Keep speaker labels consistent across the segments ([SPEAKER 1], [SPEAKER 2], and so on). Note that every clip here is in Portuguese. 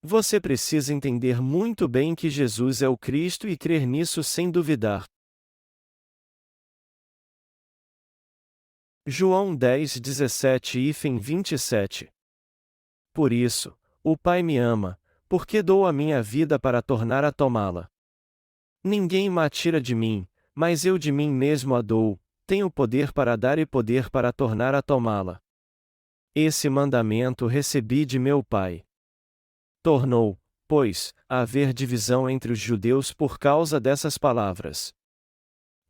[SPEAKER 1] Você precisa entender muito bem que Jesus é o Cristo e crer nisso sem duvidar. João 10:17-27. Por isso, o Pai me ama, porque dou a minha vida para tornar a tomá-la. Ninguém me tira de mim, mas eu de mim mesmo a dou, tenho poder para dar e poder para tornar a tomá-la. Esse mandamento recebi de meu Pai. Tornou, pois, a haver divisão entre os judeus por causa dessas palavras.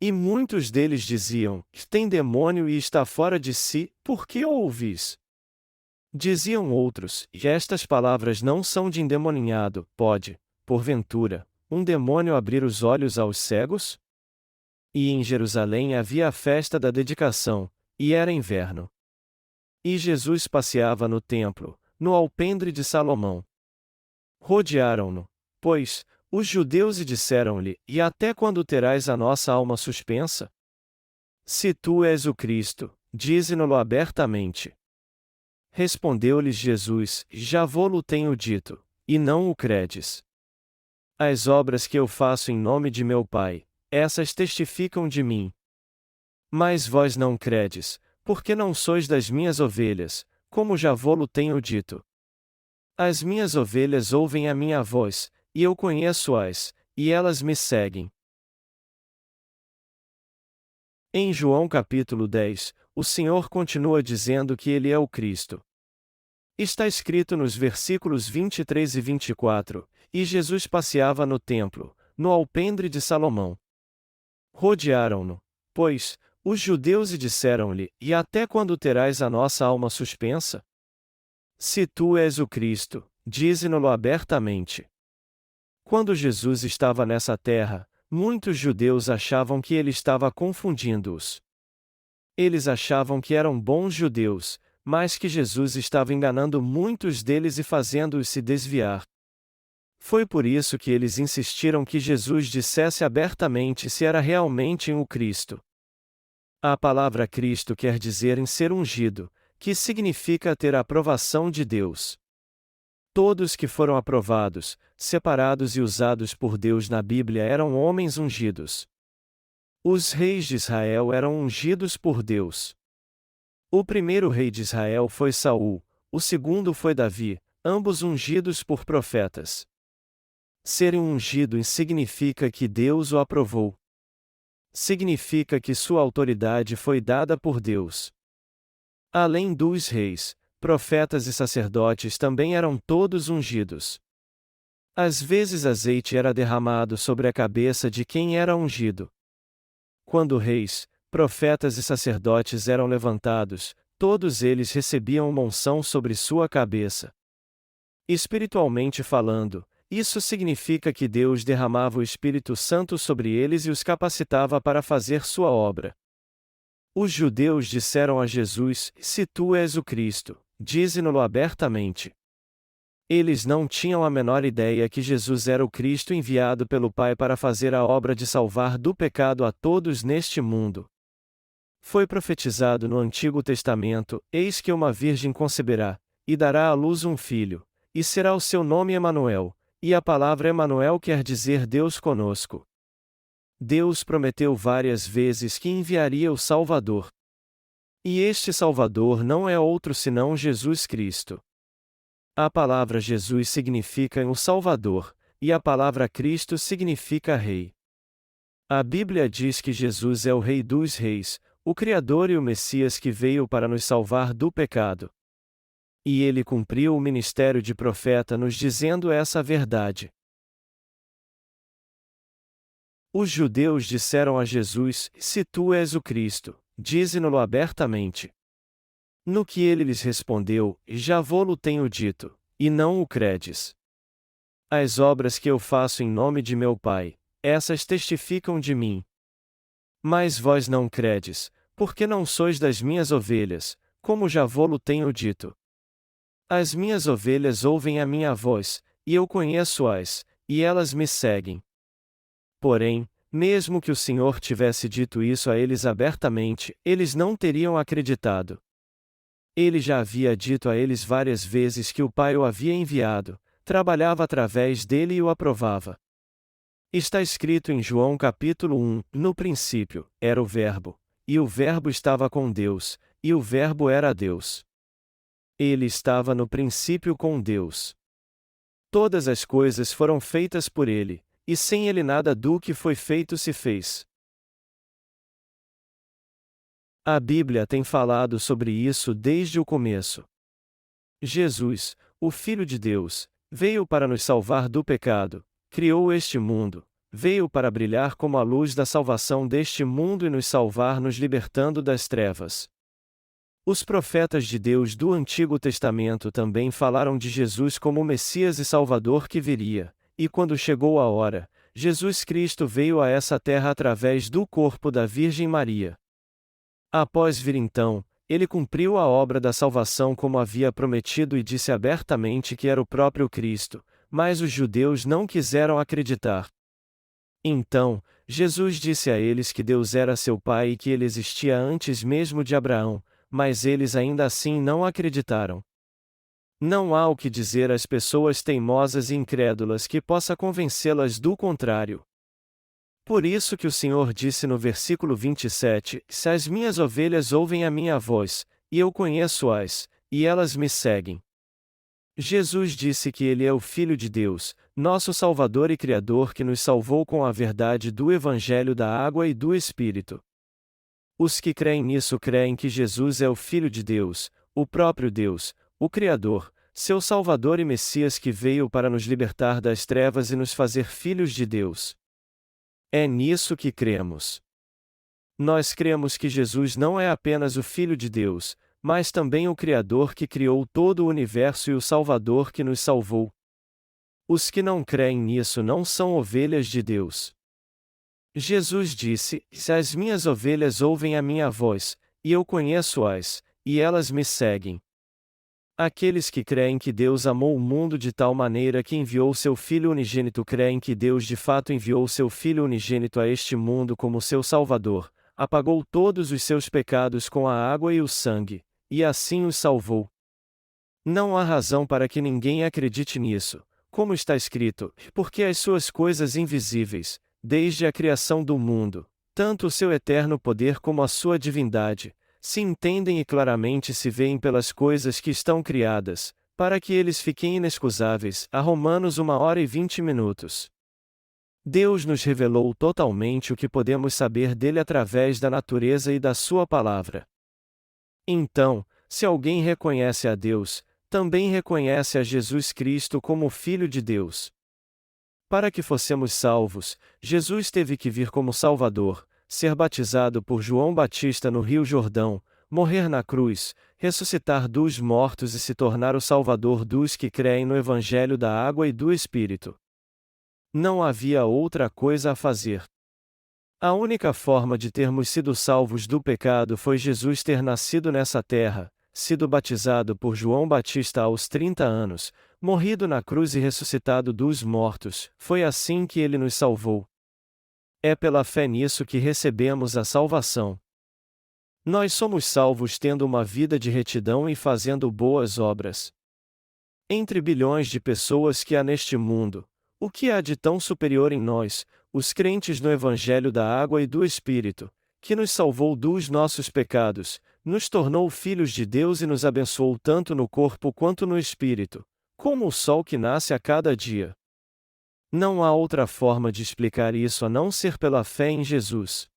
[SPEAKER 1] E muitos deles diziam: tem demônio e está fora de si, por que o ouvis? Diziam outros: estas palavras não são de endemoninhado, pode, porventura, um demônio abrir os olhos aos cegos? E em Jerusalém havia a festa da dedicação, e era inverno. E Jesus passeava no templo, no alpendre de Salomão. Rodearam-no, pois, os judeus e disseram-lhe: E até quando terás a nossa alma suspensa? Se tu és o Cristo, dize-no-lo abertamente. Respondeu-lhes Jesus: Já vô-lo tenho dito, e não o credes. As obras que eu faço em nome de meu Pai, essas testificam de mim. Mas vós não credes, porque não sois das minhas ovelhas, como já vô-lo tenho dito. As minhas ovelhas ouvem a minha voz, e eu conheço-as, e elas me seguem. Em João capítulo 10, o Senhor continua dizendo que Ele é o Cristo. Está escrito nos versículos 23 e 24, e Jesus passeava no templo, no alpendre de Salomão. Rodearam-no, pois, os judeus e disseram-lhe: E até quando terás a nossa alma suspensa? Se tu és o Cristo, dize-no-lo abertamente. Quando Jesus estava nessa terra, muitos judeus achavam que ele estava confundindo-os. Eles achavam que eram bons judeus, mas que Jesus estava enganando muitos deles e fazendo-os se desviar. Foi por isso que eles insistiram que Jesus dissesse abertamente se era realmente o Cristo. A palavra Cristo quer dizer em ser ungido, que significa ter a aprovação de Deus. Todos que foram aprovados, separados e usados por Deus na Bíblia eram homens ungidos. Os reis de Israel eram ungidos por Deus. O primeiro rei de Israel foi Saul, o segundo foi Davi, ambos ungidos por profetas. Ser ungido significa que Deus o aprovou. Significa que sua autoridade foi dada por Deus. Além dos reis, profetas e sacerdotes também eram todos ungidos. Às vezes azeite era derramado sobre a cabeça de quem era ungido. Quando reis, profetas e sacerdotes eram levantados, todos eles recebiam uma unção sobre sua cabeça. Espiritualmente falando, isso significa que Deus derramava o Espírito Santo sobre eles e os capacitava para fazer sua obra. Os judeus disseram a Jesus: Se tu és o Cristo, dize-no-lo abertamente. Eles não tinham a menor ideia que Jesus era o Cristo enviado pelo Pai para fazer a obra de salvar do pecado a todos neste mundo. Foi profetizado no Antigo Testamento: Eis que uma virgem conceberá, e dará à luz um filho, e será o seu nome Emanuel, e a palavra Emanuel quer dizer Deus conosco. Deus prometeu várias vezes que enviaria o Salvador. E este Salvador não é outro senão Jesus Cristo. A palavra Jesus significa o Salvador, e a palavra Cristo significa Rei. A Bíblia diz que Jesus é o Rei dos Reis, o Criador e o Messias que veio para nos salvar do pecado. E ele cumpriu o ministério de profeta nos dizendo essa verdade. Os judeus disseram a Jesus: Se tu és o Cristo, dize-no-lo abertamente. No que ele lhes respondeu: Já vô-lo tenho dito, e não o credes. As obras que eu faço em nome de meu Pai, essas testificam de mim. Mas vós não credes, porque não sois das minhas ovelhas, como já vô-lo tenho dito. As minhas ovelhas ouvem a minha voz, e eu conheço-as, e elas me seguem. Porém, mesmo que o Senhor tivesse dito isso a eles abertamente, eles não teriam acreditado. Ele já havia dito a eles várias vezes que o Pai o havia enviado, trabalhava através dele e o aprovava. Está escrito em João capítulo 1, no princípio, era o Verbo, e o Verbo estava com Deus, e o Verbo era Deus. Ele estava no princípio com Deus. Todas as coisas foram feitas por ele, e sem ele nada do que foi feito se fez. A Bíblia tem falado sobre isso desde o começo. Jesus, o Filho de Deus, veio para nos salvar do pecado, criou este mundo, veio para brilhar como a luz da salvação deste mundo e nos salvar nos libertando das trevas. Os profetas de Deus do Antigo Testamento também falaram de Jesus como o Messias e Salvador que viria, e quando chegou a hora, Jesus Cristo veio a essa terra através do corpo da Virgem Maria. Após vir então, ele cumpriu a obra da salvação como havia prometido e disse abertamente que era o próprio Cristo, mas os judeus não quiseram acreditar. Então, Jesus disse a eles que Deus era seu Pai e que ele existia antes mesmo de Abraão, mas eles ainda assim não acreditaram. Não há o que dizer às pessoas teimosas e incrédulas que possa convencê-las do contrário. Por isso que o Senhor disse no versículo 27, se as minhas ovelhas ouvem a minha voz, e eu conheço-as, e elas me seguem. Jesus disse que ele é o Filho de Deus, nosso Salvador e Criador que nos salvou com a verdade do Evangelho da água e do Espírito. Os que creem nisso creem que Jesus é o Filho de Deus, o próprio Deus, o Criador, seu Salvador e Messias que veio para nos libertar das trevas e nos fazer filhos de Deus. É nisso que cremos. Nós cremos que Jesus não é apenas o Filho de Deus, mas também o Criador que criou todo o universo e o Salvador que nos salvou. Os que não creem nisso não são ovelhas de Deus. Jesus disse: se as minhas ovelhas ouvem a minha voz, e eu conheço-as, e elas me seguem. Aqueles que creem que Deus amou o mundo de tal maneira que enviou seu Filho unigênito creem que Deus de fato enviou seu Filho unigênito a este mundo como seu Salvador, apagou todos os seus pecados com a água e o sangue, e assim os salvou. Não há razão para que ninguém acredite nisso, como está escrito, porque as suas coisas invisíveis, desde a criação do mundo, tanto o seu eterno poder como a sua divindade, se entendem e claramente se veem pelas coisas que estão criadas, para que eles fiquem inexcusáveis. A Romanos 1h20. Deus nos revelou totalmente o que podemos saber dele através da natureza e da sua palavra. Então, se alguém reconhece a Deus, também reconhece a Jesus Cristo como o Filho de Deus. Para que fossemos salvos, Jesus teve que vir como Salvador, ser batizado por João Batista no Rio Jordão, morrer na cruz, ressuscitar dos mortos e se tornar o Salvador dos que creem no Evangelho da água e do Espírito. Não havia outra coisa a fazer. A única forma de termos sido salvos do pecado foi Jesus ter nascido nessa terra, sido batizado por João Batista aos 30 anos, morrido na cruz e ressuscitado dos mortos. Foi assim que ele nos salvou. É pela fé nisso que recebemos a salvação. Nós somos salvos tendo uma vida de retidão e fazendo boas obras. Entre bilhões de pessoas que há neste mundo, o que há de tão superior em nós, os crentes no Evangelho da água e do Espírito, que nos salvou dos nossos pecados, nos tornou filhos de Deus e nos abençoou tanto no corpo quanto no espírito, como o sol que nasce a cada dia. Não há outra forma de explicar isso a não ser pela fé em Jesus.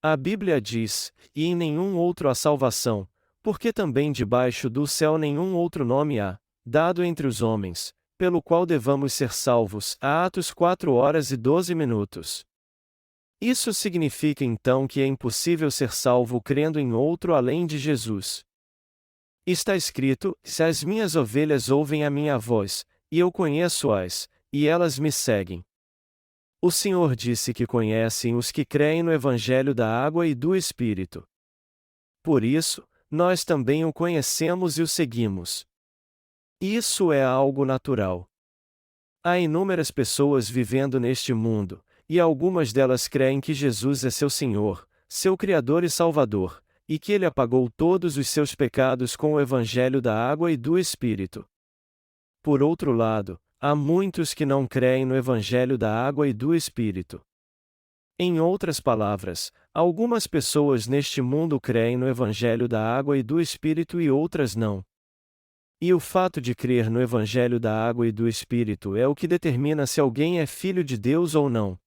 [SPEAKER 1] A Bíblia diz: e em nenhum outro há salvação, porque também debaixo do céu nenhum outro nome há, dado entre os homens, pelo qual devamos ser salvos. Atos 4h12. Isso significa então que é impossível ser salvo crendo em outro além de Jesus. Está escrito: se as minhas ovelhas ouvem a minha voz, e eu conheço-as, e elas me seguem. O Senhor disse que conhecem os que creem no Evangelho da água e do Espírito. Por isso, nós também o conhecemos e o seguimos. Isso é algo natural. Há inúmeras pessoas vivendo neste mundo, e algumas delas creem que Jesus é seu Senhor, seu Criador e Salvador, e que ele apagou todos os seus pecados com o Evangelho da água e do Espírito. Por outro lado, há muitos que não creem no Evangelho da água e do Espírito. Em outras palavras, algumas pessoas neste mundo creem no Evangelho da água e do Espírito e outras não. E o fato de crer no Evangelho da água e do Espírito é o que determina se alguém é filho de Deus ou não.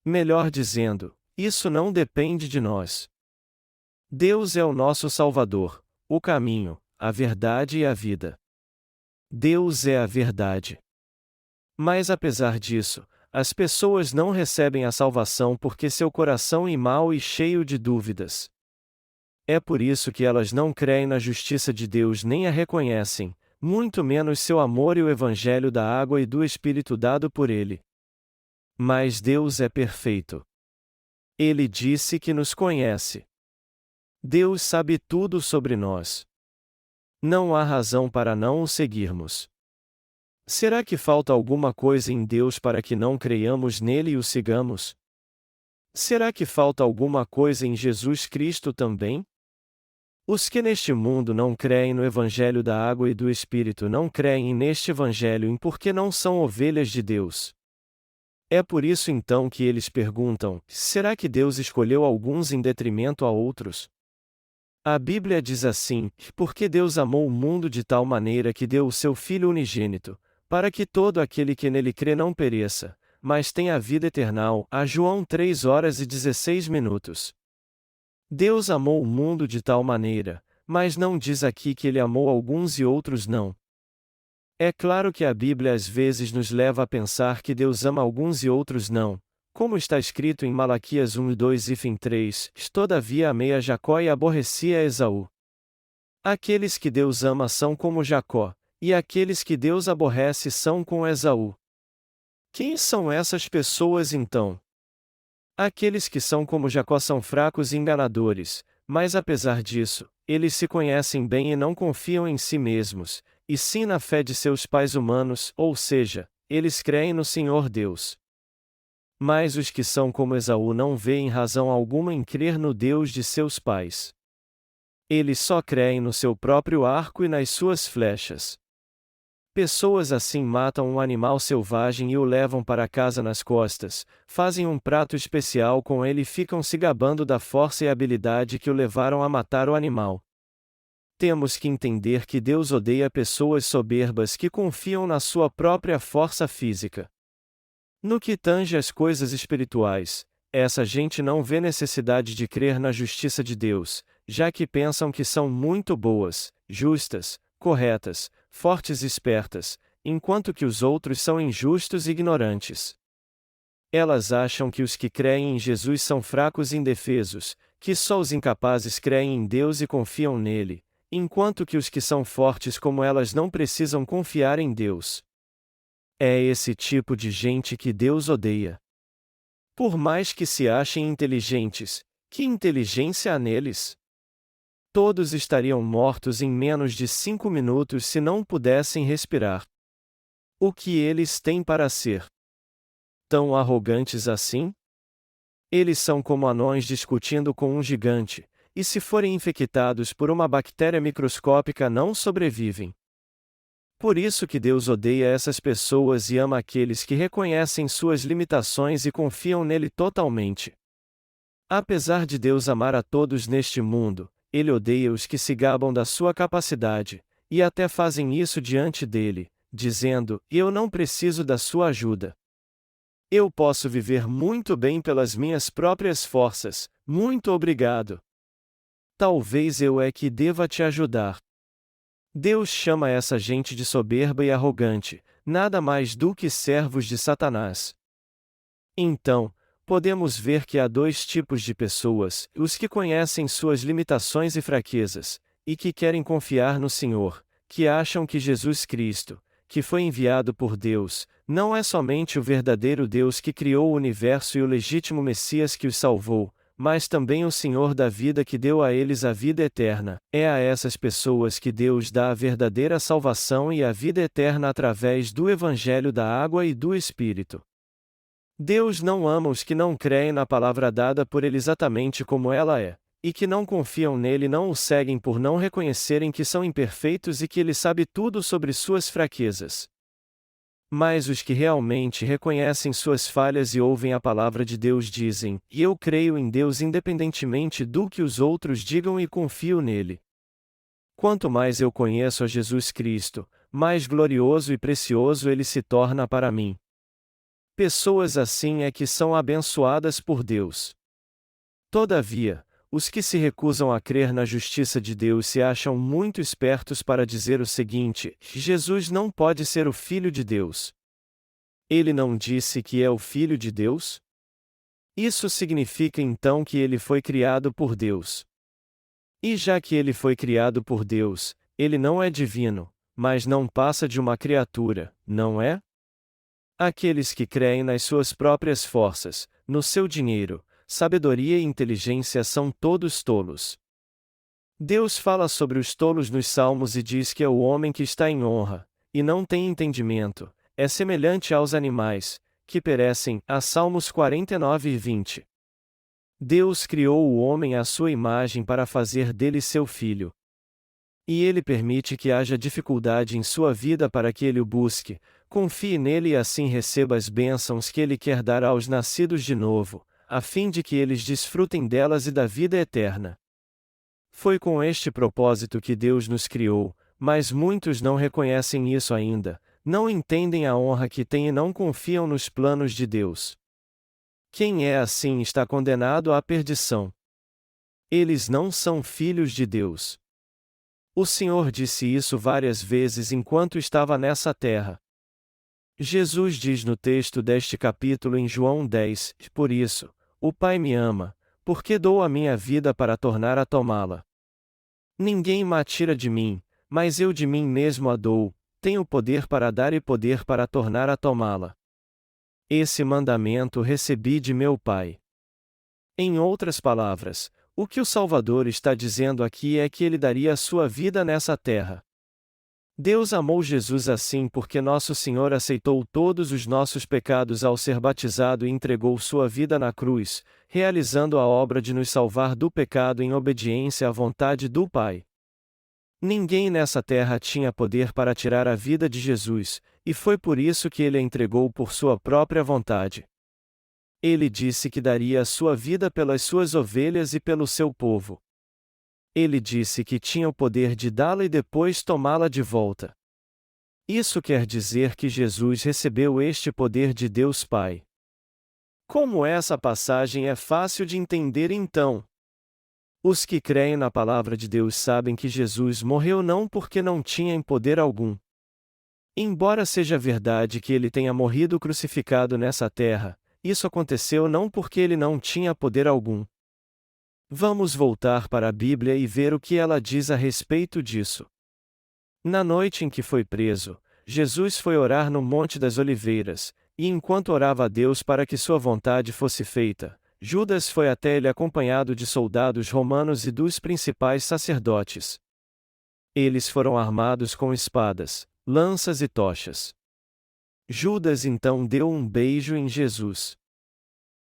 [SPEAKER 1] Melhor dizendo, isso não depende de nós. Deus é o nosso Salvador, o caminho, a verdade e a vida. Deus é a verdade. Mas apesar disso, as pessoas não recebem a salvação porque seu coração é mau e cheio de dúvidas. É por isso que elas não creem na justiça de Deus nem a reconhecem, muito menos seu amor e o Evangelho da água e do Espírito dado por Ele. Mas Deus é perfeito. Ele disse que nos conhece. Deus sabe tudo sobre nós. Não há razão para não o seguirmos. Será que falta alguma coisa em Deus para que não creiamos nele e o sigamos? Será que falta alguma coisa em Jesus Cristo também? Os que neste mundo não creem no Evangelho da água e do Espírito não creem neste Evangelho porque não são ovelhas de Deus. É por isso então que eles perguntam: será que Deus escolheu alguns em detrimento a outros? A Bíblia diz assim: porque Deus amou o mundo de tal maneira que deu o seu Filho unigênito, para que todo aquele que nele crê não pereça, mas tenha a vida eterna. A João 3:16. Deus amou o mundo de tal maneira, mas não diz aqui que ele amou alguns e outros não. É claro que a Bíblia às vezes nos leva a pensar que Deus ama alguns e outros não, como está escrito em Malaquias 1:2-3, todavia amei a Jacó e aborreci a Esaú. Aqueles que Deus ama são como Jacó, e aqueles que Deus aborrece são como Esaú. Quem são essas pessoas então? Aqueles que são como Jacó são fracos e enganadores, mas apesar disso, eles se conhecem bem e não confiam em si mesmos, e sim na fé de seus pais humanos, ou seja, eles creem no Senhor Deus. Mas os que são como Esaú não veem razão alguma em crer no Deus de seus pais. Eles só creem no seu próprio arco e nas suas flechas. Pessoas assim matam um animal selvagem e o levam para casa nas costas, fazem um prato especial com ele e ficam se gabando da força e habilidade que o levaram a matar o animal. Temos que entender que Deus odeia pessoas soberbas que confiam na sua própria força física. No que tange às coisas espirituais, essa gente não vê necessidade de crer na justiça de Deus, já que pensam que são muito boas, justas, corretas, fortes e espertas, enquanto que os outros são injustos e ignorantes. Elas acham que os que creem em Jesus são fracos e indefesos, que só os incapazes creem em Deus e confiam nele, enquanto que os que são fortes como elas não precisam confiar em Deus. É esse tipo de gente que Deus odeia. Por mais que se achem inteligentes, que inteligência há neles? Todos estariam mortos em menos de 5 minutos se não pudessem respirar. O que eles têm para ser? Tão arrogantes assim? Eles são como anões discutindo com um gigante, e se forem infectados por uma bactéria microscópica não sobrevivem. Por isso que Deus odeia essas pessoas e ama aqueles que reconhecem suas limitações e confiam nele totalmente. Apesar de Deus amar a todos neste mundo, Ele odeia os que se gabam da sua capacidade, e até fazem isso diante dele, dizendo: eu não preciso da sua ajuda. Eu posso viver muito bem pelas minhas próprias forças, muito obrigado. Talvez eu é que deva te ajudar. Deus chama essa gente de soberba e arrogante, nada mais do que servos de Satanás. Então, podemos ver que há dois tipos de pessoas: os que conhecem suas limitações e fraquezas, e que querem confiar no Senhor, que acham que Jesus Cristo, que foi enviado por Deus, não é somente o verdadeiro Deus que criou o universo e o legítimo Messias que os salvou, mas também o Senhor da vida que deu a eles a vida eterna. É a essas pessoas que Deus dá a verdadeira salvação e a vida eterna através do Evangelho da água e do Espírito. Deus não ama os que não creem na palavra dada por Ele exatamente como ela é, e que não confiam nele não o seguem por não reconhecerem que são imperfeitos e que ele sabe tudo sobre suas fraquezas. Mas os que realmente reconhecem suas falhas e ouvem a palavra de Deus dizem: "E eu creio em Deus independentemente do que os outros digam e confio nele." Quanto mais eu conheço a Jesus Cristo, mais glorioso e precioso ele se torna para mim. Pessoas assim é que são abençoadas por Deus. Todavia, os que se recusam a crer na justiça de Deus se acham muito espertos para dizer o seguinte: Jesus não pode ser o Filho de Deus. Ele não disse que é o Filho de Deus? Isso significa então que ele foi criado por Deus. E já que ele foi criado por Deus, ele não é divino, mas não passa de uma criatura, não é? Aqueles que creem nas suas próprias forças, no seu dinheiro, sabedoria e inteligência são todos tolos. Deus fala sobre os tolos nos Salmos e diz que é o homem que está em honra, e não tem entendimento, é semelhante aos animais, que perecem, a Salmos 49 e 20. Deus criou o homem à sua imagem para fazer dele seu filho. E ele permite que haja dificuldade em sua vida para que ele o busque, confie nele e assim receba as bênçãos que ele quer dar aos nascidos de novo, a fim de que eles desfrutem delas e da vida eterna. Foi com este propósito que Deus nos criou, mas muitos não reconhecem isso ainda, não entendem a honra que têm e não confiam nos planos de Deus. Quem é assim está condenado à perdição. Eles não são filhos de Deus. O Senhor disse isso várias vezes enquanto estava nessa terra. Jesus diz no texto deste capítulo em João 10: "Por isso, o Pai me ama, porque dou a minha vida para tornar a tomá-la. Ninguém me tira de mim, mas eu de mim mesmo a dou, tenho poder para dar e poder para tornar a tomá-la. Esse mandamento recebi de meu Pai." Em outras palavras, o que o Salvador está dizendo aqui é que ele daria a sua vida nessa terra. Deus amou Jesus assim porque nosso Senhor aceitou todos os nossos pecados ao ser batizado e entregou sua vida na cruz, realizando a obra de nos salvar do pecado em obediência à vontade do Pai. Ninguém nessa terra tinha poder para tirar a vida de Jesus, e foi por isso que ele a entregou por sua própria vontade. Ele disse que daria a sua vida pelas suas ovelhas e pelo seu povo. Ele disse que tinha o poder de dá-la e depois tomá-la de volta. Isso quer dizer que Jesus recebeu este poder de Deus Pai. Como essa passagem é fácil de entender então? Os que creem na palavra de Deus sabem que Jesus morreu não porque não tinha poder algum. Embora seja verdade que ele tenha morrido crucificado nessa terra, isso aconteceu não porque ele não tinha poder algum. Vamos voltar para a Bíblia e ver o que ela diz a respeito disso. Na noite em que foi preso, Jesus foi orar no Monte das Oliveiras, e enquanto orava a Deus para que sua vontade fosse feita, Judas foi até ele acompanhado de soldados romanos e dos principais sacerdotes. Eles foram armados com espadas, lanças e tochas. Judas então deu um beijo em Jesus.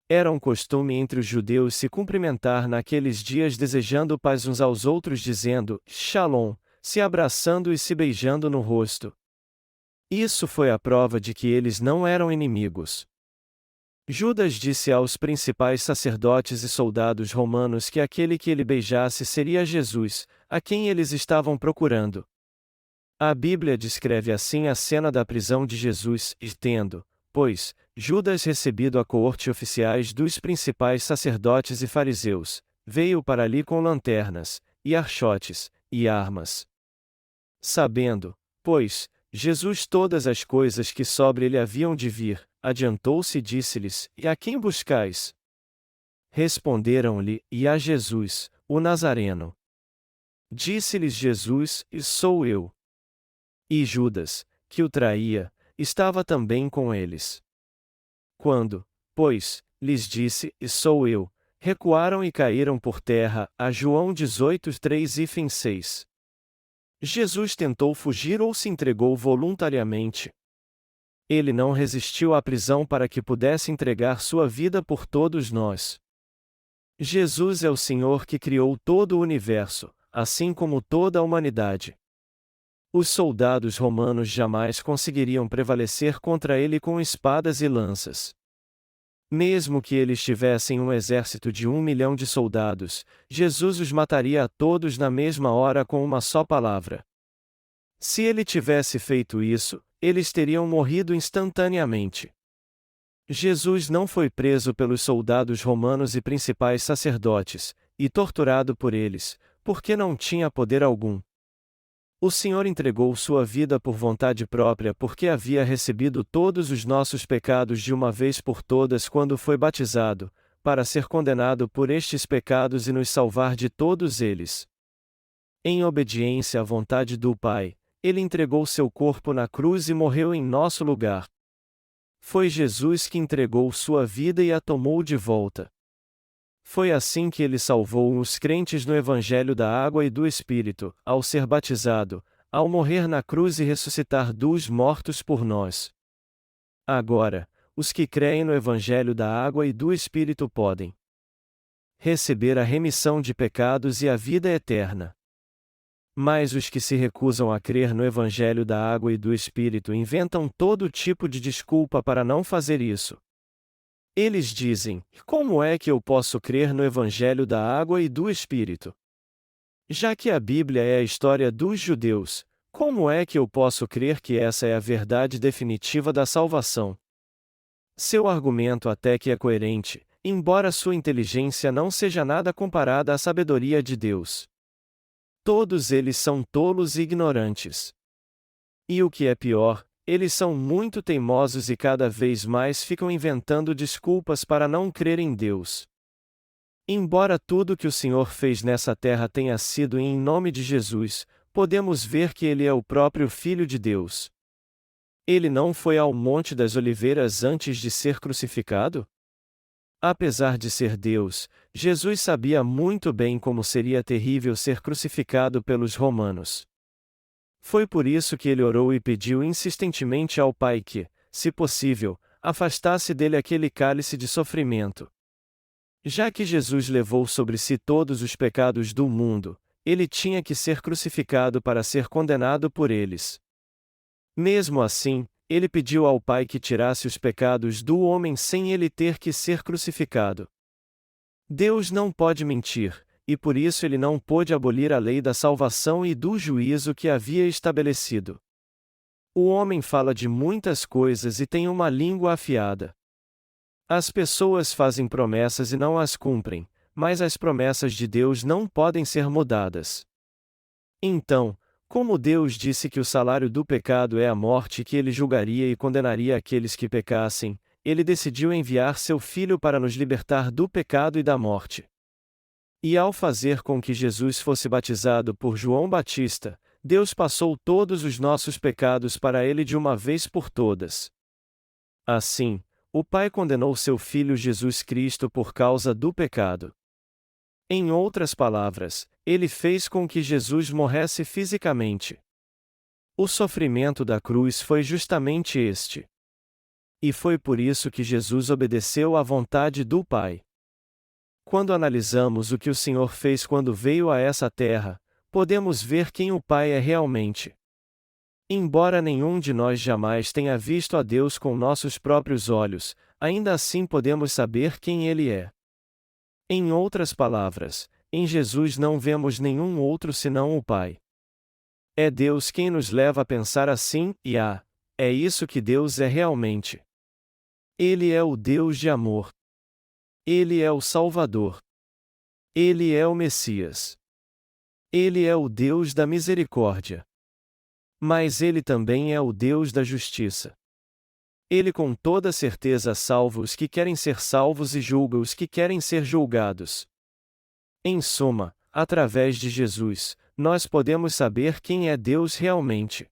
[SPEAKER 1] Era um costume entre os judeus se cumprimentar naqueles dias desejando paz uns aos outros dizendo, Shalom, se abraçando e se beijando no rosto. Isso foi a prova de que eles não eram inimigos. Judas disse aos principais sacerdotes e soldados romanos que aquele que ele beijasse seria Jesus, a quem eles estavam procurando. A Bíblia descreve assim a cena da prisão de Jesus, e tendo, pois, Judas recebido a coorte oficiais dos principais sacerdotes e fariseus, veio para ali com lanternas, e archotes, e armas. Sabendo, pois, Jesus todas as coisas que sobre ele haviam de vir, adiantou-se e disse-lhes: E a quem buscais? Responderam-lhe: E a Jesus, o Nazareno. Disse-lhes Jesus: E sou eu. E Judas, que o traía, estava também com eles. Quando, pois, lhes disse: E sou eu, recuaram e caíram por terra. A João 18:3-6. Jesus tentou fugir ou se entregou voluntariamente? Ele não resistiu à prisão para que pudesse entregar sua vida por todos nós. Jesus é o Senhor que criou todo o universo, assim como toda a humanidade. Os soldados romanos jamais conseguiriam prevalecer contra ele com espadas e lanças. Mesmo que eles tivessem um exército de 1 milhão de soldados, Jesus os mataria a todos na mesma hora com uma só palavra. Se ele tivesse feito isso, eles teriam morrido instantaneamente. Jesus não foi preso pelos soldados romanos e principais sacerdotes, e torturado por eles, porque não tinha poder algum. O Senhor entregou sua vida por vontade própria porque havia recebido todos os nossos pecados de uma vez por todas quando foi batizado, para ser condenado por estes pecados e nos salvar de todos eles. Em obediência à vontade do Pai, ele entregou seu corpo na cruz e morreu em nosso lugar. Foi Jesus que entregou sua vida e a tomou de volta. Foi assim que ele salvou os crentes no Evangelho da Água e do Espírito, ao ser batizado, ao morrer na cruz e ressuscitar dos mortos por nós. Agora, os que creem no Evangelho da Água e do Espírito podem receber a remissão de pecados e a vida eterna. Mas os que se recusam a crer no Evangelho da Água e do Espírito inventam todo tipo de desculpa para não fazer isso. Eles dizem: como é que eu posso crer no Evangelho da Água e do Espírito? Já que a Bíblia é a história dos judeus, como é que eu posso crer que essa é a verdade definitiva da salvação? Seu argumento até que é coerente, embora sua inteligência não seja nada comparada à sabedoria de Deus. Todos eles são tolos e ignorantes. E o que é pior, eles são muito teimosos e cada vez mais ficam inventando desculpas para não crer em Deus. Embora tudo que o Senhor fez nessa terra tenha sido em nome de Jesus, podemos ver que ele é o próprio Filho de Deus. Ele não foi ao Monte das Oliveiras antes de ser crucificado? Apesar de ser Deus, Jesus sabia muito bem como seria terrível ser crucificado pelos romanos. Foi por isso que ele orou e pediu insistentemente ao Pai que, se possível, afastasse dele aquele cálice de sofrimento. Já que Jesus levou sobre si todos os pecados do mundo, ele tinha que ser crucificado para ser condenado por eles. Mesmo assim, ele pediu ao Pai que tirasse os pecados do homem sem ele ter que ser crucificado. Deus não pode mentir, e por isso ele não pôde abolir a lei da salvação e do juízo que havia estabelecido. O homem fala de muitas coisas e tem uma língua afiada. As pessoas fazem promessas e não as cumprem, mas as promessas de Deus não podem ser mudadas. Então, como Deus disse que o salário do pecado é a morte e que ele julgaria e condenaria aqueles que pecassem, ele decidiu enviar seu Filho para nos libertar do pecado e da morte. E ao fazer com que Jesus fosse batizado por João Batista, Deus passou todos os nossos pecados para ele de uma vez por todas. Assim, o Pai condenou seu Filho Jesus Cristo por causa do pecado. Em outras palavras, ele fez com que Jesus morresse fisicamente. O sofrimento da cruz foi justamente este. E foi por isso que Jesus obedeceu à vontade do Pai. Quando analisamos o que o Senhor fez quando veio a essa terra, podemos ver quem o Pai é realmente. Embora nenhum de nós jamais tenha visto a Deus com nossos próprios olhos, ainda assim podemos saber quem Ele é. Em outras palavras, em Jesus não vemos nenhum outro senão o Pai. É Deus quem nos leva a pensar assim, e é isso que Deus é realmente. Ele é o Deus de amor. Ele é o Salvador. Ele é o Messias. Ele é o Deus da misericórdia. Mas ele também é o Deus da justiça. Ele com toda certeza salva os que querem ser salvos e julga os que querem ser julgados. Em suma, através de Jesus, nós podemos saber quem é Deus realmente.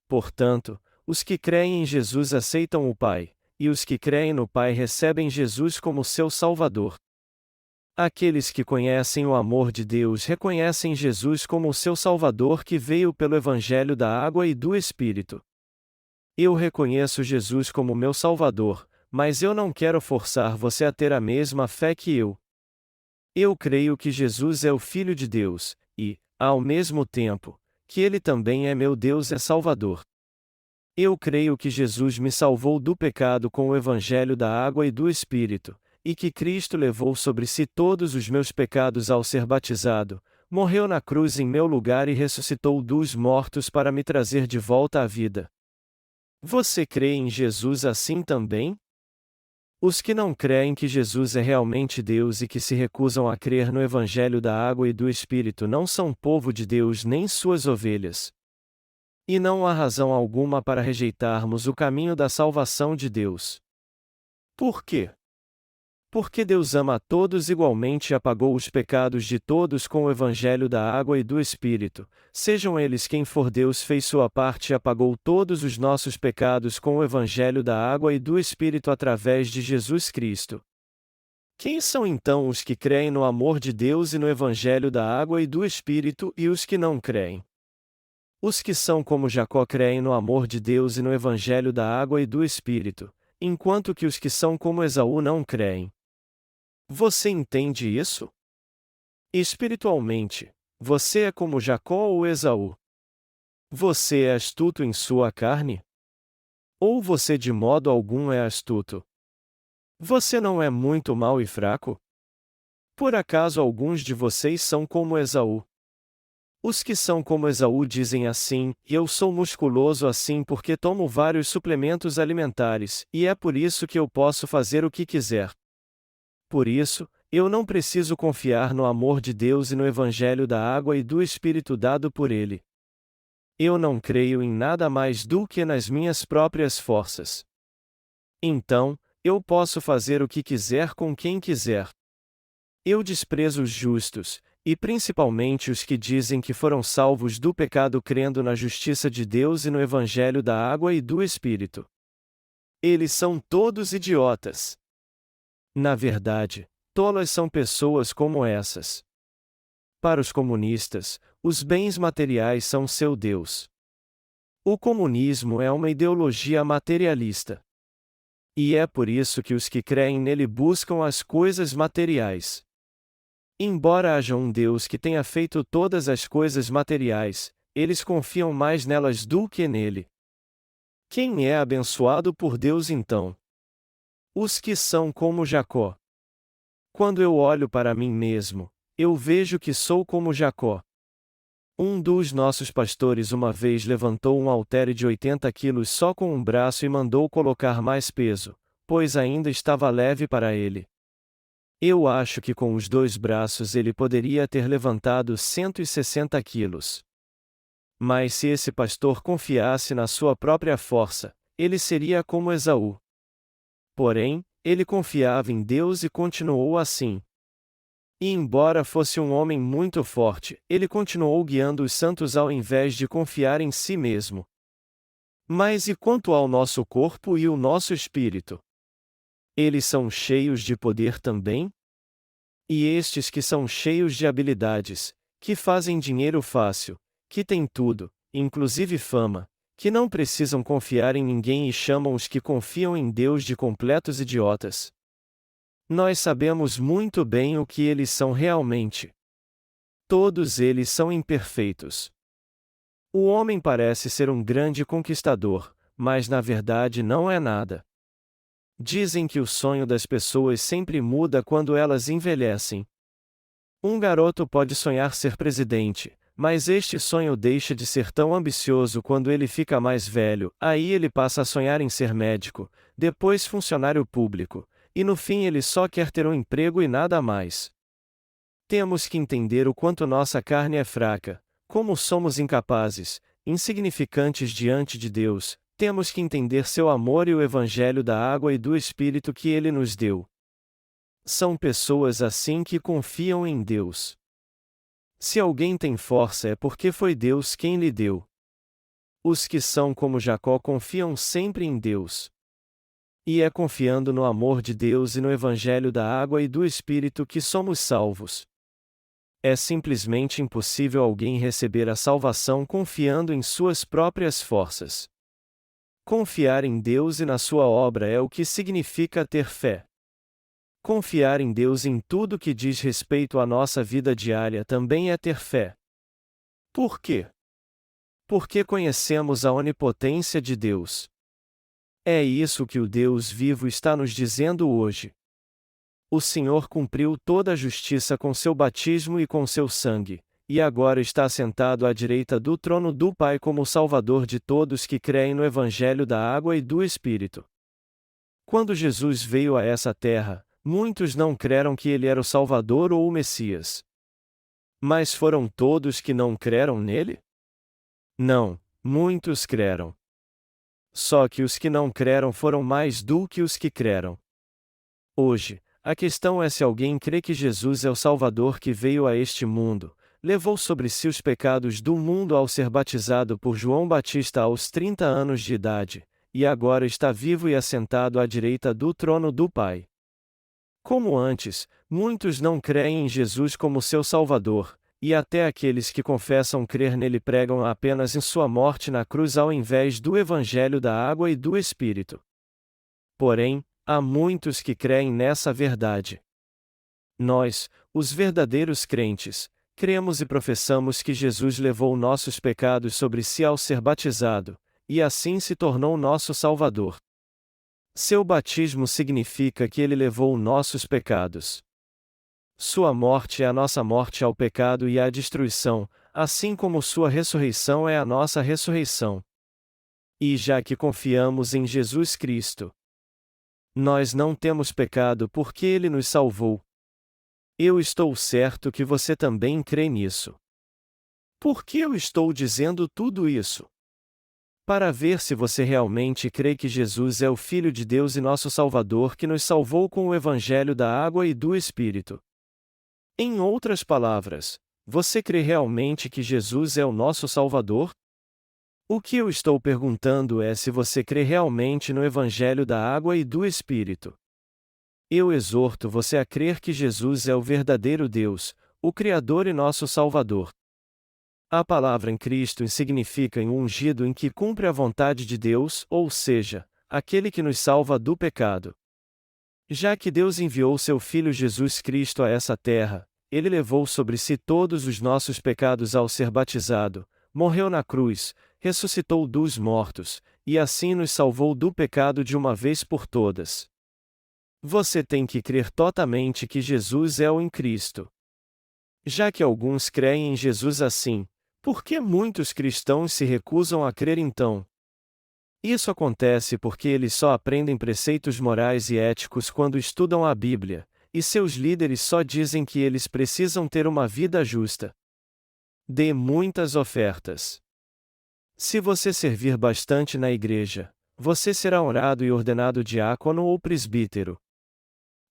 [SPEAKER 1] Portanto, os que creem em Jesus aceitam o Pai, e os que creem no Pai recebem Jesus como seu Salvador. Aqueles que conhecem o amor de Deus reconhecem Jesus como o seu Salvador que veio pelo Evangelho da Água e do Espírito. Eu reconheço Jesus como meu Salvador, mas eu não quero forçar você a ter a mesma fé que eu. Eu creio que Jesus é o Filho de Deus, e, ao mesmo tempo, que Ele também é meu Deus e Salvador. Eu creio que Jesus me salvou do pecado com o Evangelho da água e do Espírito, e que Cristo levou sobre si todos os meus pecados ao ser batizado, morreu na cruz em meu lugar e ressuscitou dos mortos para me trazer de volta à vida. Você crê em Jesus assim também? Os que não creem que Jesus é realmente Deus e que se recusam a crer no Evangelho da água e do Espírito não são povo de Deus nem suas ovelhas. E não há razão alguma para rejeitarmos o caminho da salvação de Deus. Por quê? Porque Deus ama a todos igualmente e apagou os pecados de todos com o Evangelho da água e do Espírito, sejam eles quem for. Deus fez sua parte e apagou todos os nossos pecados com o Evangelho da água e do Espírito através de Jesus Cristo. Quem são então os que creem no amor de Deus e no Evangelho da água e do Espírito e os que não creem? Os que são como Jacó creem no amor de Deus e no Evangelho da água e do Espírito, enquanto que os que são como Esaú não creem. Você entende isso? Espiritualmente, você é como Jacó ou Esaú? Você é astuto em sua carne? Ou você de modo algum é astuto? Você não é muito mau e fraco? Por acaso alguns de vocês são como Esaú? Os que são como Esaú dizem assim: eu sou musculoso assim porque tomo vários suplementos alimentares, e é por isso que eu posso fazer o que quiser. Por isso, eu não preciso confiar no amor de Deus e no Evangelho da água e do Espírito dado por Ele. Eu não creio em nada mais do que nas minhas próprias forças. Então, eu posso fazer o que quiser com quem quiser. Eu desprezo os justos, e principalmente os que dizem que foram salvos do pecado crendo na justiça de Deus e no Evangelho da água e do Espírito. Eles são todos idiotas. Na verdade, tolas são pessoas como essas. Para os comunistas, os bens materiais são seu Deus. O comunismo é uma ideologia materialista. E é por isso que os que creem nele buscam as coisas materiais. Embora haja um Deus que tenha feito todas as coisas materiais, eles confiam mais nelas do que nele. Quem é abençoado por Deus então? Os que são como Jacó. Quando eu olho para mim mesmo, eu vejo que sou como Jacó. Um dos nossos pastores uma vez levantou um haltere de 80 quilos só com um braço e mandou colocar mais peso, pois ainda estava leve para ele. Eu acho que com os 2 braços ele poderia ter levantado 160 quilos. Mas se esse pastor confiasse na sua própria força, ele seria como Esaú. Porém, ele confiava em Deus e continuou assim. E embora fosse um homem muito forte, ele continuou guiando os santos ao invés de confiar em si mesmo. Mas e quanto ao nosso corpo e o nosso espírito? Eles são cheios de poder também? E estes que são cheios de habilidades, que fazem dinheiro fácil, que têm tudo, inclusive fama, que não precisam confiar em ninguém e chamam os que confiam em Deus de completos idiotas. Nós sabemos muito bem o que eles são realmente. Todos eles são imperfeitos. O homem parece ser um grande conquistador, mas na verdade não é nada. Dizem que o sonho das pessoas sempre muda quando elas envelhecem. Um garoto pode sonhar ser presidente, mas este sonho deixa de ser tão ambicioso quando ele fica mais velho, aí ele passa a sonhar em ser médico, depois funcionário público, e no fim ele só quer ter um emprego e nada mais. Temos que entender o quanto nossa carne é fraca, como somos incapazes, insignificantes diante de Deus, temos que entender seu amor e o Evangelho da água e do Espírito que ele nos deu. São pessoas assim que confiam em Deus. Se alguém tem força é porque foi Deus quem lhe deu. Os que são como Jacó confiam sempre em Deus. E é confiando no amor de Deus e no Evangelho da água e do Espírito que somos salvos. É simplesmente impossível alguém receber a salvação confiando em suas próprias forças. Confiar em Deus e na sua obra é o que significa ter fé. Confiar em Deus em tudo que diz respeito à nossa vida diária também é ter fé. Por quê? Porque conhecemos a onipotência de Deus. É isso que o Deus vivo está nos dizendo hoje. O Senhor cumpriu toda a justiça com seu batismo e com seu sangue, e agora está sentado à direita do trono do Pai como o Salvador de todos que creem no Evangelho da Água e do Espírito. Quando Jesus veio a essa terra, muitos não creram que ele era o Salvador ou o Messias. Mas foram todos que não creram nele? Não, muitos creram. Só que os que não creram foram mais do que os que creram. Hoje, a questão é se alguém crê que Jesus é o Salvador que veio a este mundo, levou sobre si os pecados do mundo ao ser batizado por João Batista aos 30 anos de idade, e agora está vivo e assentado à direita do trono do Pai. Como antes, muitos não creem em Jesus como seu Salvador, e até aqueles que confessam crer nele pregam apenas em sua morte na cruz ao invés do Evangelho da Água e do Espírito. Porém, há muitos que creem nessa verdade. Nós, os verdadeiros crentes, cremos e professamos que Jesus levou nossos pecados sobre si ao ser batizado, e assim se tornou nosso Salvador. Seu batismo significa que ele levou nossos pecados. Sua morte é a nossa morte ao pecado e à destruição, assim como sua ressurreição é a nossa ressurreição. E já que confiamos em Jesus Cristo, nós não temos pecado porque ele nos salvou. Eu estou certo que você também crê nisso. Por que eu estou dizendo tudo isso? Para ver se você realmente crê que Jesus é o Filho de Deus e nosso Salvador que nos salvou com o Evangelho da Água e do Espírito. Em outras palavras, você crê realmente que Jesus é o nosso Salvador? O que eu estou perguntando é se você crê realmente no Evangelho da Água e do Espírito. Eu exorto você a crer que Jesus é o verdadeiro Deus, o Criador e nosso Salvador. A palavra em Cristo significa em um ungido em que cumpre a vontade de Deus, ou seja, aquele que nos salva do pecado. Já que Deus enviou seu Filho Jesus Cristo a essa terra, ele levou sobre si todos os nossos pecados ao ser batizado, morreu na cruz, ressuscitou dos mortos, e assim nos salvou do pecado de uma vez por todas. Você tem que crer totalmente que Jesus é o em Cristo. Já que alguns creem em Jesus assim, por que muitos cristãos se recusam a crer então? Isso acontece porque eles só aprendem preceitos morais e éticos quando estudam a Bíblia, e seus líderes só dizem que eles precisam ter uma vida justa. Dê muitas ofertas. Se você servir bastante na igreja, você será honrado e ordenado diácono ou presbítero.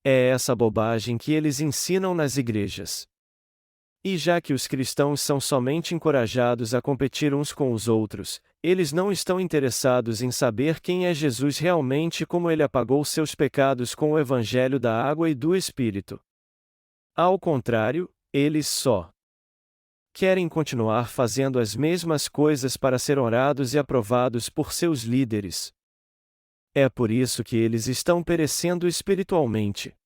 [SPEAKER 1] É essa bobagem que eles ensinam nas igrejas. E já que os cristãos são somente encorajados a competir uns com os outros, eles não estão interessados em saber quem é Jesus realmente e como ele apagou seus pecados com o Evangelho da Água e do Espírito. Ao contrário, eles só querem continuar fazendo as mesmas coisas para ser honrados e aprovados por seus líderes. É por isso que eles estão perecendo espiritualmente.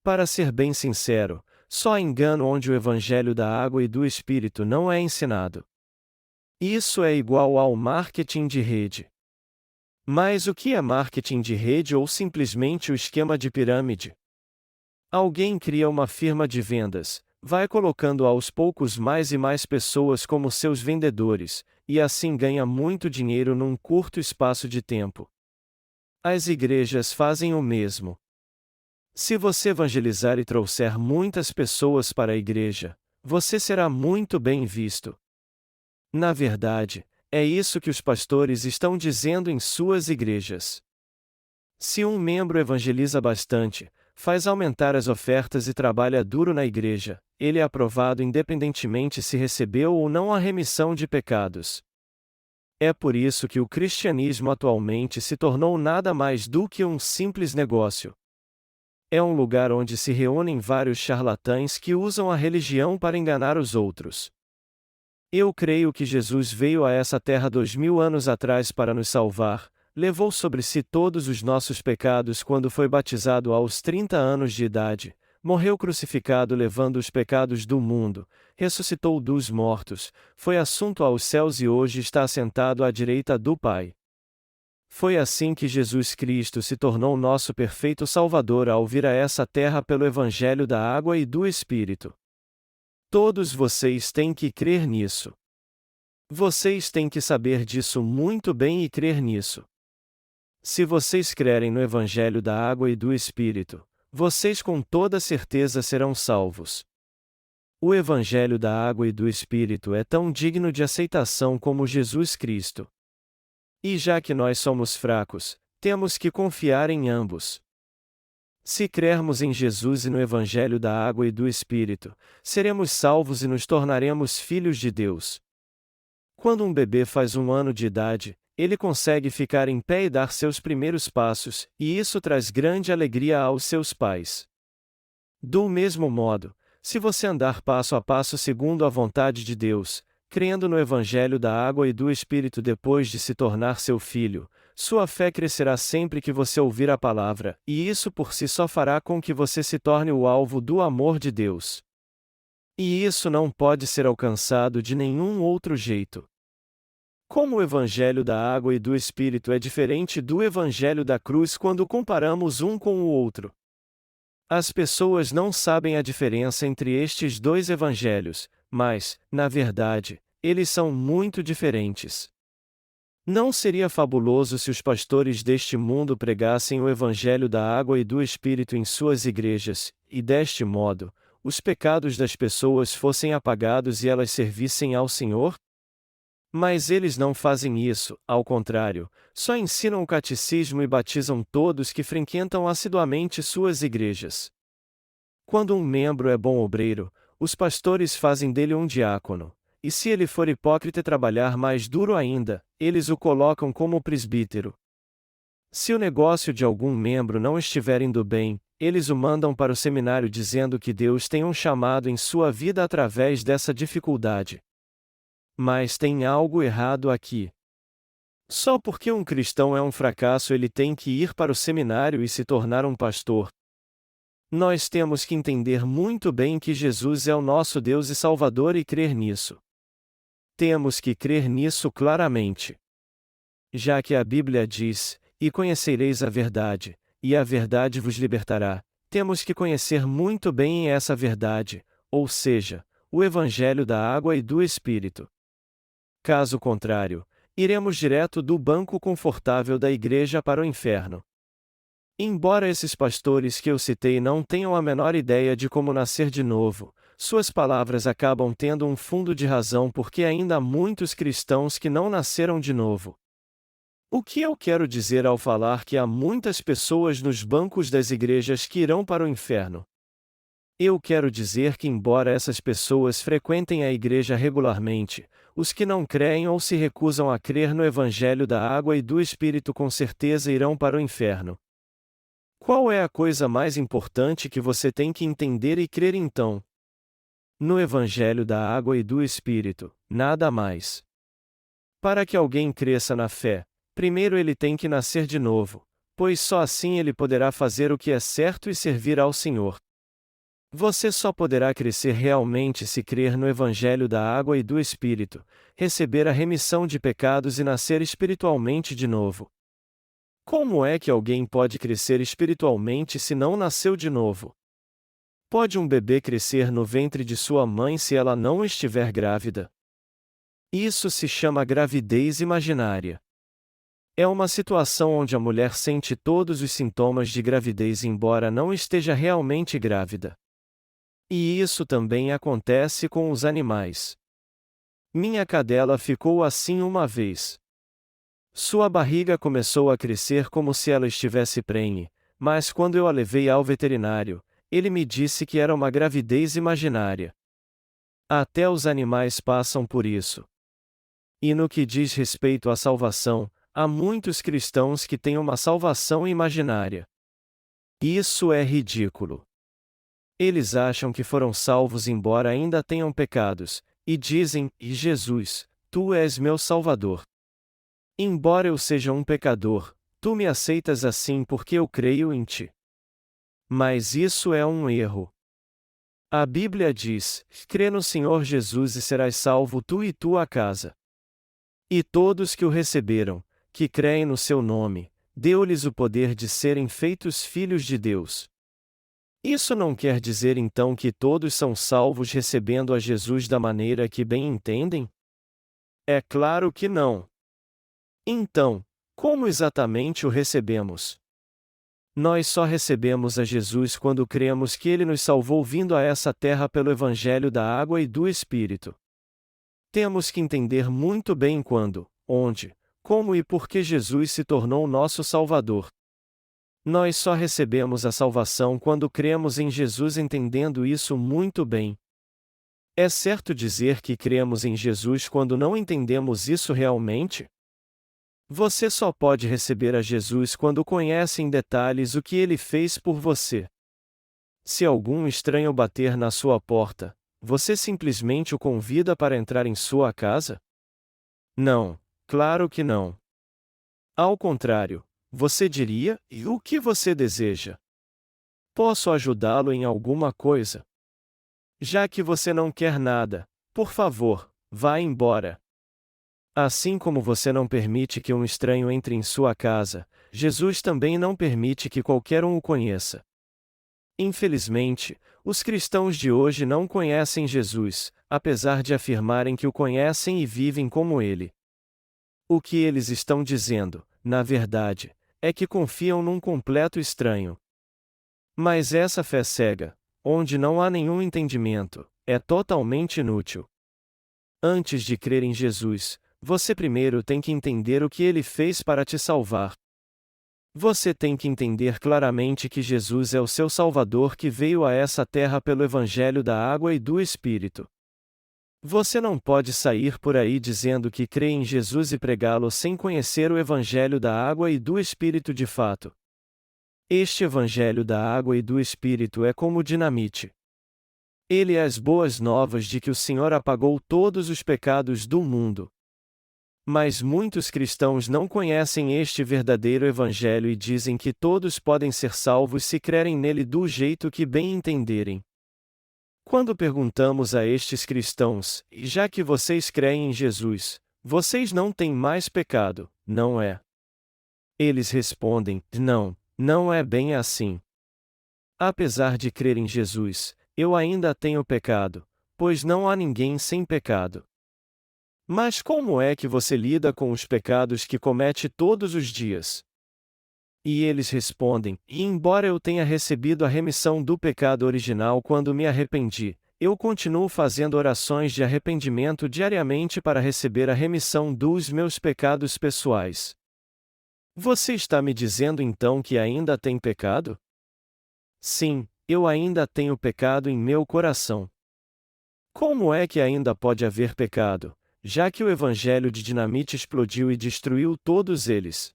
[SPEAKER 1] Para ser bem sincero, só há engano onde o Evangelho da Água e do Espírito não é ensinado. Isso é igual ao marketing de rede. Mas o que é marketing de rede ou simplesmente o esquema de pirâmide? Alguém cria uma firma de vendas, vai colocando aos poucos mais e mais pessoas como seus vendedores, e assim ganha muito dinheiro num curto espaço de tempo. As igrejas fazem o mesmo. Se você evangelizar e trouxer muitas pessoas para a igreja, você será muito bem visto. Na verdade, é isso que os pastores estão dizendo em suas igrejas. Se um membro evangeliza bastante, faz aumentar as ofertas e trabalha duro na igreja, ele é aprovado independentemente se recebeu ou não a remissão de pecados. É por isso que o cristianismo atualmente se tornou nada mais do que um simples negócio. É um lugar onde se reúnem vários charlatães que usam a religião para enganar os outros. Eu creio que Jesus veio a essa terra 2000 anos atrás para nos salvar, levou sobre si todos os nossos pecados quando foi batizado aos 30 anos de idade, morreu crucificado levando os pecados do mundo, ressuscitou dos mortos, foi assunto aos céus e hoje está assentado à direita do Pai. Foi assim que Jesus Cristo se tornou nosso perfeito Salvador ao vir a essa terra pelo Evangelho da Água e do Espírito. Todos vocês têm que crer nisso. Vocês têm que saber disso muito bem e crer nisso. Se vocês crerem no Evangelho da Água e do Espírito, vocês com toda certeza serão salvos. O Evangelho da Água e do Espírito é tão digno de aceitação como Jesus Cristo. E já que nós somos fracos, temos que confiar em ambos. Se crermos em Jesus e no Evangelho da Água e do Espírito, seremos salvos e nos tornaremos filhos de Deus. Quando um bebê faz 1 ano de idade, ele consegue ficar em pé e dar seus primeiros passos, e isso traz grande alegria aos seus pais. Do mesmo modo, se você andar passo a passo segundo a vontade de Deus, crendo no Evangelho da Água e do Espírito depois de se tornar seu filho, sua fé crescerá sempre que você ouvir a palavra, e isso por si só fará com que você se torne o alvo do amor de Deus. E isso não pode ser alcançado de nenhum outro jeito. Como o Evangelho da Água e do Espírito é diferente do Evangelho da cruz quando comparamos um com o outro. As pessoas não sabem a diferença entre estes dois evangelhos, mas, na verdade, eles são muito diferentes. Não seria fabuloso se os pastores deste mundo pregassem o Evangelho da Água e do Espírito em suas igrejas, e deste modo, os pecados das pessoas fossem apagados e elas servissem ao Senhor? Mas eles não fazem isso, ao contrário, só ensinam o catecismo e batizam todos que frequentam assiduamente suas igrejas. Quando um membro é bom obreiro, os pastores fazem dele um diácono, e se ele for hipócrita e trabalhar mais duro ainda, eles o colocam como presbítero. Se o negócio de algum membro não estiver indo bem, eles o mandam para o seminário dizendo que Deus tem um chamado em sua vida através dessa dificuldade. Mas tem algo errado aqui. Só porque um cristão é um fracasso ele tem que ir para o seminário e se tornar um pastor. Nós temos que entender muito bem que Jesus é o nosso Deus e Salvador e crer nisso. Temos que crer nisso claramente. Já que a Bíblia diz, e conhecereis a verdade, e a verdade vos libertará, temos que conhecer muito bem essa verdade, ou seja, o Evangelho da Água e do Espírito. Caso contrário, iremos direto do banco confortável da igreja para o inferno. Embora esses pastores que eu citei não tenham a menor ideia de como nascer de novo, suas palavras acabam tendo um fundo de razão porque ainda há muitos cristãos que não nasceram de novo. O que eu quero dizer ao falar que há muitas pessoas nos bancos das igrejas que irão para o inferno? Eu quero dizer que, embora essas pessoas frequentem a igreja regularmente, os que não creem ou se recusam a crer no Evangelho da Água e do Espírito com certeza irão para o inferno. Qual é a coisa mais importante que você tem que entender e crer então? No Evangelho da Água e do Espírito, nada mais. Para que alguém cresça na fé, primeiro ele tem que nascer de novo, pois só assim ele poderá fazer o que é certo e servir ao Senhor. Você só poderá crescer realmente se crer no Evangelho da Água e do Espírito, receber a remissão de pecados e nascer espiritualmente de novo. Como é que alguém pode crescer espiritualmente se não nasceu de novo? Pode um bebê crescer no ventre de sua mãe se ela não estiver grávida? Isso se chama gravidez imaginária. É uma situação onde a mulher sente todos os sintomas de gravidez embora não esteja realmente grávida. E isso também acontece com os animais. Minha cadela ficou assim uma vez. Sua barriga começou a crescer como se ela estivesse prenhe, mas quando eu a levei ao veterinário, ele me disse que era uma gravidez imaginária. Até os animais passam por isso. E no que diz respeito à salvação, há muitos cristãos que têm uma salvação imaginária. Isso é ridículo. Eles acham que foram salvos embora ainda tenham pecados, e dizem, Jesus, tu és meu Salvador. Embora eu seja um pecador, tu me aceitas assim porque eu creio em ti. Mas isso é um erro. A Bíblia diz: crê no Senhor Jesus e serás salvo tu e tua casa. E todos que o receberam, que creem no seu nome, deu-lhes o poder de serem feitos filhos de Deus. Isso não quer dizer então que todos são salvos recebendo a Jesus da maneira que bem entendem? É claro que não. Então, como exatamente o recebemos? Nós só recebemos a Jesus quando cremos que Ele nos salvou vindo a essa terra pelo Evangelho da Água e do Espírito. Temos que entender muito bem quando, onde, como e por que Jesus se tornou nosso Salvador. Nós só recebemos a salvação quando cremos em Jesus entendendo isso muito bem. É certo dizer que cremos em Jesus quando não entendemos isso realmente? Você só pode receber a Jesus quando conhece em detalhes o que ele fez por você. Se algum estranho bater na sua porta, você simplesmente o convida para entrar em sua casa? Não, claro que não. Ao contrário, você diria: e o que você deseja? Posso ajudá-lo em alguma coisa? Já que você não quer nada, por favor, vá embora. Assim como você não permite que um estranho entre em sua casa, Jesus também não permite que qualquer um o conheça. Infelizmente, os cristãos de hoje não conhecem Jesus, apesar de afirmarem que o conhecem e vivem como ele. O que eles estão dizendo, na verdade, é que confiam num completo estranho. Mas essa fé cega, onde não há nenhum entendimento, é totalmente inútil. Antes de crer em Jesus, você primeiro tem que entender o que ele fez para te salvar. Você tem que entender claramente que Jesus é o seu Salvador que veio a essa terra pelo Evangelho da Água e do Espírito. Você não pode sair por aí dizendo que crê em Jesus e pregá-lo sem conhecer o Evangelho da Água e do Espírito de fato. Este Evangelho da Água e do Espírito é como dinamite. Ele é as boas novas de que o Senhor apagou todos os pecados do mundo. Mas muitos cristãos não conhecem este verdadeiro Evangelho e dizem que todos podem ser salvos se crerem nele do jeito que bem entenderem. Quando perguntamos a estes cristãos: já que vocês creem em Jesus, vocês não têm mais pecado, não é? Eles respondem: não, não é bem assim. Apesar de crer em Jesus, eu ainda tenho pecado, pois não há ninguém sem pecado. Mas como é que você lida com os pecados que comete todos os dias? E eles respondem: e embora eu tenha recebido a remissão do pecado original quando me arrependi, eu continuo fazendo orações de arrependimento diariamente para receber a remissão dos meus pecados pessoais. Você está me dizendo então que ainda tem pecado? Sim, eu ainda tenho pecado em meu coração. Como é que ainda pode haver pecado, já que o evangelho de dinamite explodiu e destruiu todos eles?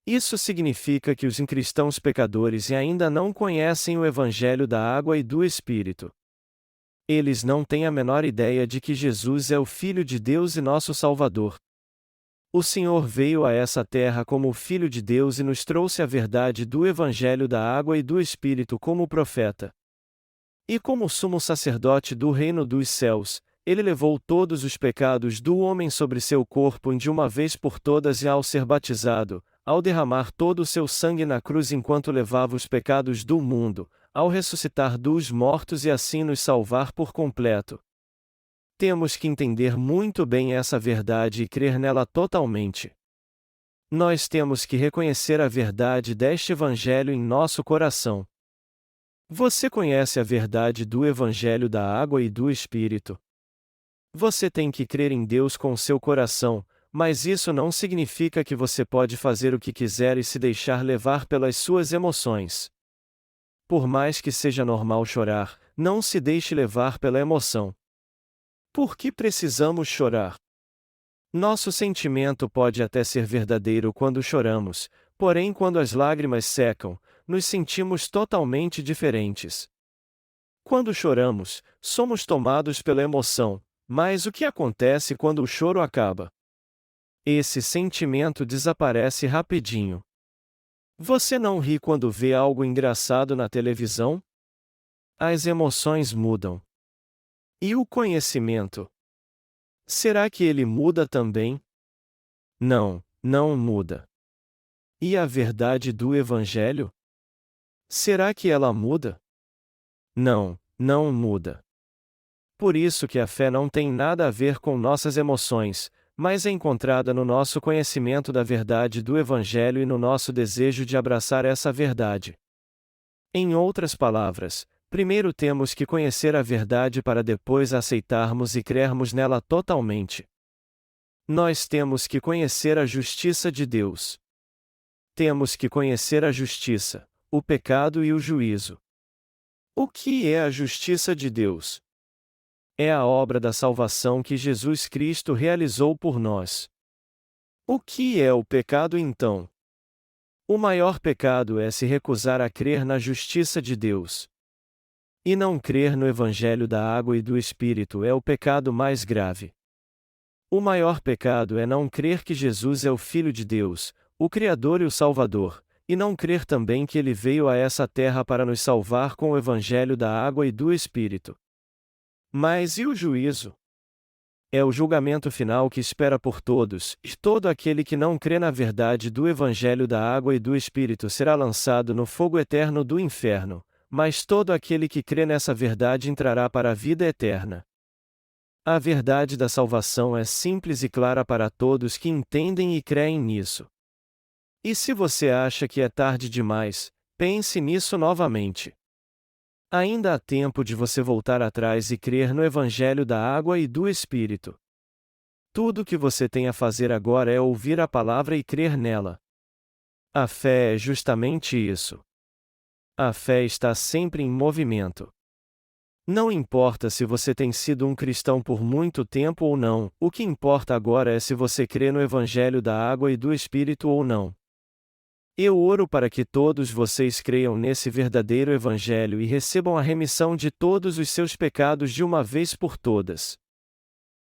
[SPEAKER 1] Isso significa que os incristãos pecadores ainda não conhecem o evangelho da água e do Espírito. Eles não têm a menor ideia de que Jesus é o Filho de Deus e nosso Salvador. O Senhor veio a essa terra como o Filho de Deus e nos trouxe a verdade do evangelho da água e do Espírito como profeta. E como sumo sacerdote do reino dos céus, ele levou todos os pecados do homem sobre seu corpo de uma vez por todas e ao ser batizado, ao derramar todo o seu sangue na cruz enquanto levava os pecados do mundo, ao ressuscitar dos mortos e assim nos salvar por completo. Temos que entender muito bem essa verdade e crer nela totalmente. Nós temos que reconhecer a verdade deste Evangelho em nosso coração. Você conhece a verdade do Evangelho da água e do Espírito? Você tem que crer em Deus com seu coração, mas isso não significa que você pode fazer o que quiser e se deixar levar pelas suas emoções. Por mais que seja normal chorar, não se deixe levar pela emoção. Por que precisamos chorar? Nosso sentimento pode até ser verdadeiro quando choramos, porém, quando as lágrimas secam, nos sentimos totalmente diferentes. Quando choramos, somos tomados pela emoção, mas o que acontece quando o choro acaba? Esse sentimento desaparece rapidinho. Você não ri quando vê algo engraçado na televisão? As emoções mudam. E o conhecimento? Será que ele muda também? Não, não muda. E a verdade do Evangelho? Será que ela muda? Não, não muda. Por isso que a fé não tem nada a ver com nossas emoções, mas é encontrada no nosso conhecimento da verdade do Evangelho e no nosso desejo de abraçar essa verdade. Em outras palavras, primeiro temos que conhecer a verdade para depois aceitarmos e crermos nela totalmente. Nós temos que conhecer a justiça de Deus. Temos que conhecer a justiça, o pecado e o juízo. O que é a justiça de Deus? É a obra da salvação que Jesus Cristo realizou por nós. O que é o pecado então? O maior pecado é se recusar a crer na justiça de Deus. E não crer no Evangelho da água e do Espírito é o pecado mais grave. O maior pecado é não crer que Jesus é o Filho de Deus, o Criador e o Salvador, e não crer também que ele veio a essa terra para nos salvar com o Evangelho da água e do Espírito. Mas e o juízo? É o julgamento final que espera por todos, e todo aquele que não crê na verdade do Evangelho da água e do Espírito será lançado no fogo eterno do inferno, mas todo aquele que crê nessa verdade entrará para a vida eterna. A verdade da salvação é simples e clara para todos que entendem e creem nisso. E se você acha que é tarde demais, pense nisso novamente. Ainda há tempo de você voltar atrás e crer no Evangelho da água e do Espírito. Tudo o que você tem a fazer agora é ouvir a palavra e crer nela. A fé é justamente isso. A fé está sempre em movimento. Não importa se você tem sido um cristão por muito tempo ou não, o que importa agora é se você crê no Evangelho da água e do Espírito ou não. Eu oro para que todos vocês creiam nesse verdadeiro Evangelho e recebam a remissão de todos os seus pecados de uma vez por todas.